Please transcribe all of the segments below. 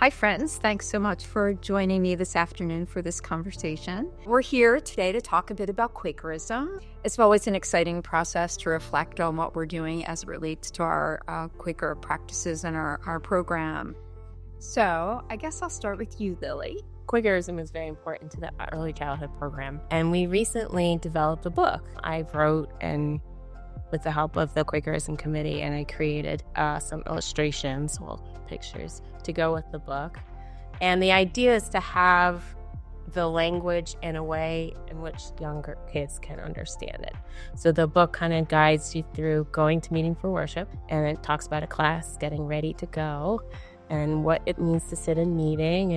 Hi, friends. Thanks so much for joining me this afternoon for this conversation. We're here today to talk a bit about Quakerism. It's always an exciting process to reflect on what we're doing as it relates to our Quaker practices and our program. So I guess I'll start with you, Lily. Quakerism is very important to the early childhood program, and we recently developed a book I wrote and with the help of the Quakerism committee, and I created some illustrations, pictures, to go with the book. And the idea is to have the language in a way in which younger kids can understand it. So the book kind of guides you through going to meeting for worship, and it talks about a class getting ready to go and what it means to sit in meeting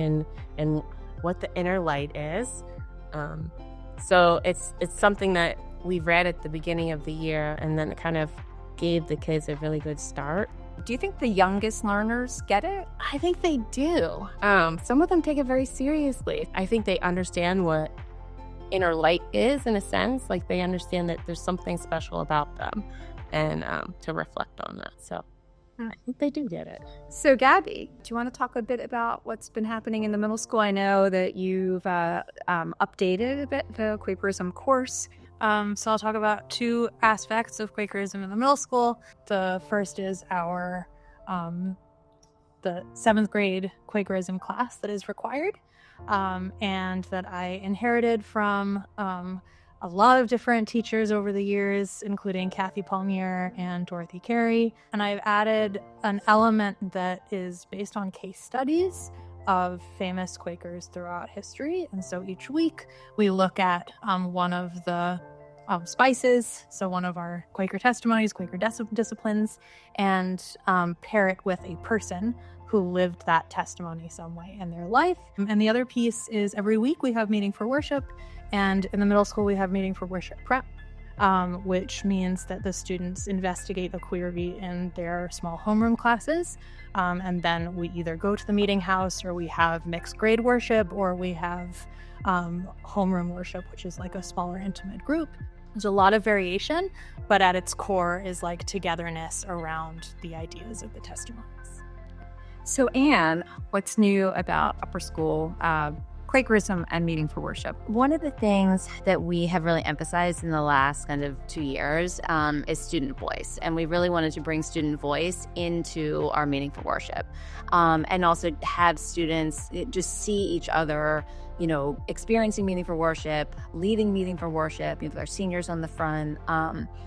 and what the inner light is. So it's something that we read at the beginning of the year, and then it kind of gave the kids a really good start. Do you think the youngest learners get it? I think they do. Some of them take it very seriously. I think they understand what inner light is, in a sense. Like, they understand that there's something special about them, and to reflect on that. So I think they do get it. So, Gabby, do you want to talk a bit about what's been happening in the middle school? I know that you've updated a bit the Quakerism course. So I'll talk about two aspects of Quakerism in the middle school. The first is our the 7th grade Quakerism class that is required, and that I inherited from a lot of different teachers over the years, including Kathy Palmier and Dorothy Carey. And I've added an element that is based on case studies of famous Quakers throughout history. And so each week we look at one of the spices, so one of our Quaker testimonies, Quaker disciplines, and pair it with a person who lived that testimony some way in their life. And the other piece is every week we have meeting for worship, and in the middle school we have meeting for worship prep, which means that the students investigate a query in their small homeroom classes, and then we either go to the meeting house, or we have mixed grade worship, or we have homeroom worship, which is like a smaller intimate group. There's a lot of variation, but at its core is like togetherness around the ideas of the testimonies. So, Anne, what's new about upper school Quakerism and meeting for worship? One of the things that we have really emphasized in the last kind of 2 years is student voice. And we really wanted to bring student voice into our meeting for worship, and also have students just see each other, experiencing meeting for worship, leading meeting for worship, with our seniors on the front.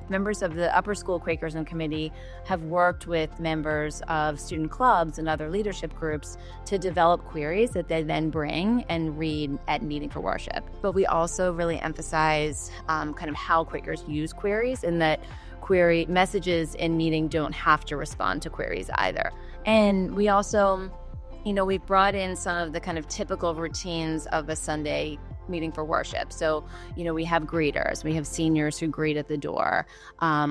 Members of the upper school Quakerism committee have worked with members of student clubs and other leadership groups to develop queries that they then bring and read at meeting for worship. But we also really emphasize kind of how Quakers use queries, and that query messages in meeting don't have to respond to queries either. And we also, we brought in some of the kind of typical routines of a Sunday meeting for worship. So, we have greeters, we have seniors who greet at the door,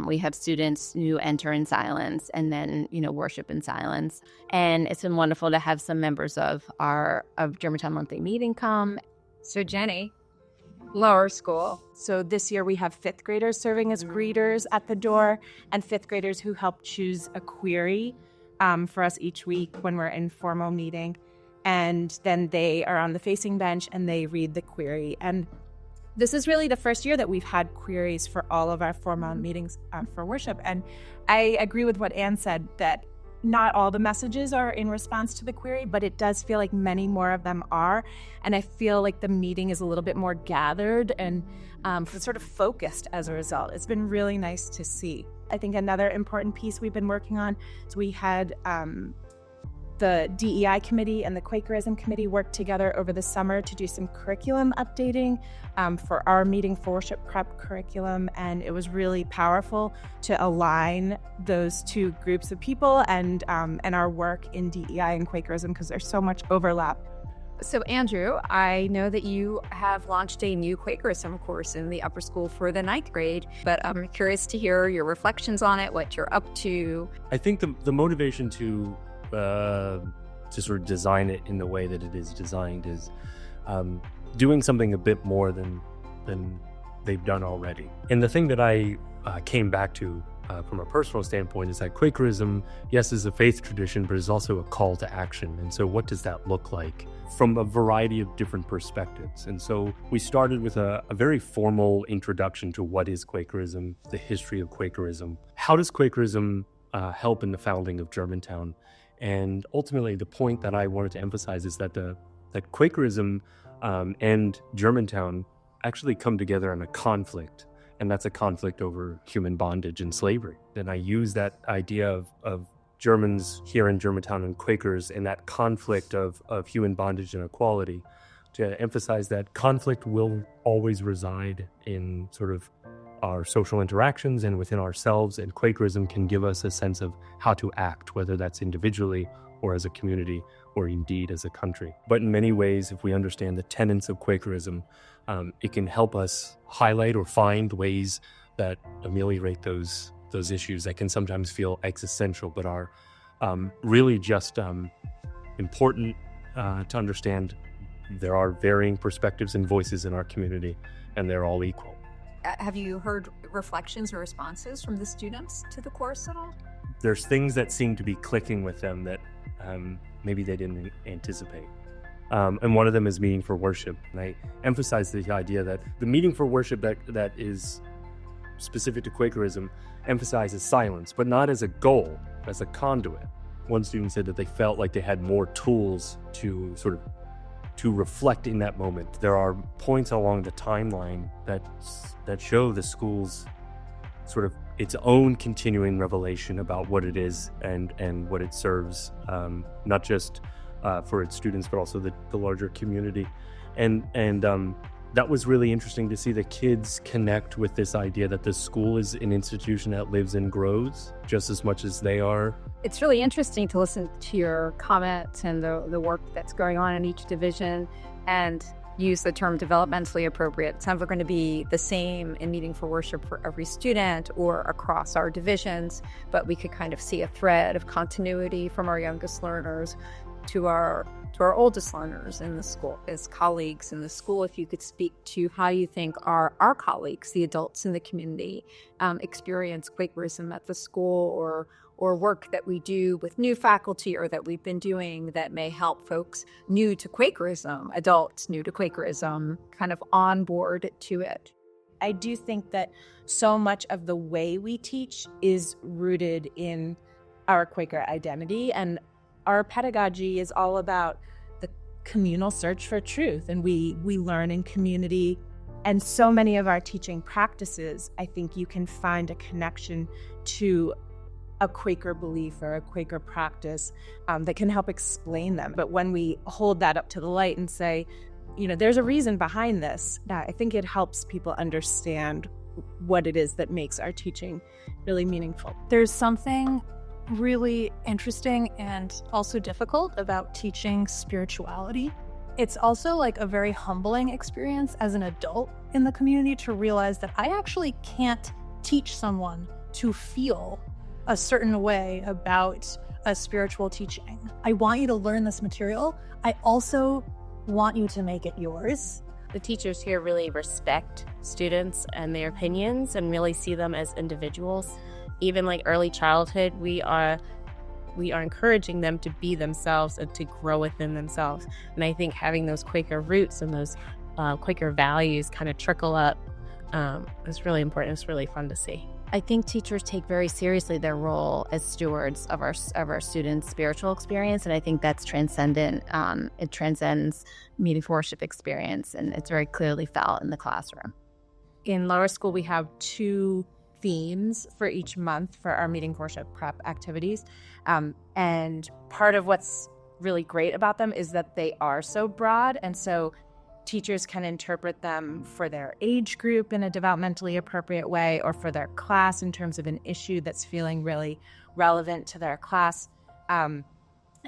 we have students who enter in silence and then, worship in silence. And it's been wonderful to have some members of Germantown Monthly Meeting come. So, Jenny, lower school. So this year we have 5th graders serving as greeters at the door, and 5th graders who help choose a query for us each week when we're in formal meeting. And then they are on the facing bench and they read the query. And this is really the first year that we've had queries for all of our formal meetings for worship. And I agree with what Anne said, that not all the messages are in response to the query, but it does feel like many more of them are. And I feel like the meeting is a little bit more gathered and sort of focused as a result. It's been really nice to see. I think another important piece we've been working on is we had the DEI committee and the Quakerism committee worked together over the summer to do some curriculum updating for our meeting for worship prep curriculum. And it was really powerful to align those two groups of people and our work in DEI and Quakerism, because there's so much overlap. So, Andrew, I know that you have launched a new Quakerism course in the upper school for the 9th grade, but I'm curious to hear your reflections on it, what you're up to. I think the motivation to sort of design it in the way that it is designed is doing something a bit more than they've done already. And the thing that I came back to from a personal standpoint is that Quakerism, yes, is a faith tradition, but is also a call to action. And so what does that look like from a variety of different perspectives? And so we started with a very formal introduction to what is Quakerism, the history of Quakerism. How does Quakerism help in the founding of Germantown? And ultimately, the point that I wanted to emphasize is that that Quakerism and Germantown actually come together in a conflict, and that's a conflict over human bondage and slavery. And I use that idea of Germans here in Germantown and Quakers in that conflict of human bondage and equality to emphasize that conflict will always reside in sort of our social interactions and within ourselves, and Quakerism can give us a sense of how to act, whether that's individually or as a community or indeed as a country. But in many ways, if we understand the tenets of Quakerism, it can help us highlight or find ways that ameliorate those issues that can sometimes feel existential, but are really just important to understand. There are varying perspectives and voices in our community, and they're all equal. Have you heard reflections or responses from the students to the course at all? There's things that seem to be clicking with them that maybe they didn't anticipate. And one of them is meeting for worship. And I emphasize the idea that the meeting for worship that is specific to Quakerism emphasizes silence, but not as a goal, as a conduit. One student said that they felt like they had more tools to reflect in that moment. There are points along the timeline that show the school's sort of its own continuing revelation about what it is and what it serves, not just for its students, but also the larger community. And that was really interesting to see the kids connect with this idea that the school is an institution that lives and grows just as much as they are. It's really interesting to listen to your comments and the work that's going on in each division and use the term developmentally appropriate. It's never going to be the same in meeting for worship for every student or across our divisions, but we could kind of see a thread of continuity from our youngest learners to our oldest learners in the school, as colleagues in the school. If you could speak to how you think our colleagues, the adults in the community, experience Quakerism at the school, or work that we do with new faculty or that we've been doing that may help folks new to Quakerism, adults new to Quakerism, kind of on board to it. I do think that so much of the way we teach is rooted in our Quaker identity, and our pedagogy is all about the communal search for truth, and we learn in community. And so many of our teaching practices, I think you can find a connection to a Quaker belief or a Quaker practice that can help explain them. But when we hold that up to the light and say, there's a reason behind this, I think it helps people understand what it is that makes our teaching really meaningful. There's something really interesting and also difficult about teaching spirituality. It's also like a very humbling experience as an adult in the community to realize that I actually can't teach someone to feel a certain way about a spiritual teaching. I want you to learn this material. I also want you to make it yours. The teachers here really respect students and their opinions and really see them as individuals. Even like early childhood, we are encouraging them to be themselves and to grow within themselves. And I think having those Quaker roots and those Quaker values kind of trickle up is really important. It's really fun to see. I think teachers take very seriously their role as stewards of our students' spiritual experience, and I think that's transcendent. It transcends meeting for worship experience, and it's very clearly felt in the classroom. In lower school, we have 2 themes for each month for our meeting for worship prep activities, and part of what's really great about them is that they are so broad, and so teachers can interpret them for their age group in a developmentally appropriate way, or for their class in terms of an issue that's feeling really relevant to their class. And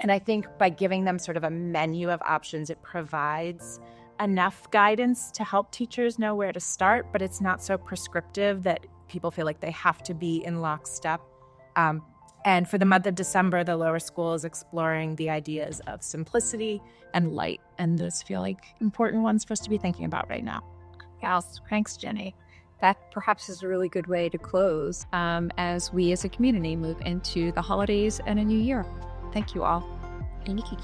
I think by giving them sort of a menu of options, it provides enough guidance to help teachers know where to start, but it's not so prescriptive that people feel like they have to be in lockstep. And for the month of December, the lower school is exploring the ideas of simplicity and light. And those feel like important ones for us to be thinking about right now. Yes, thanks, Jenny. that perhaps is a really good way to close as we as a community move into the holidays and a new year. Thank you all. Thank you.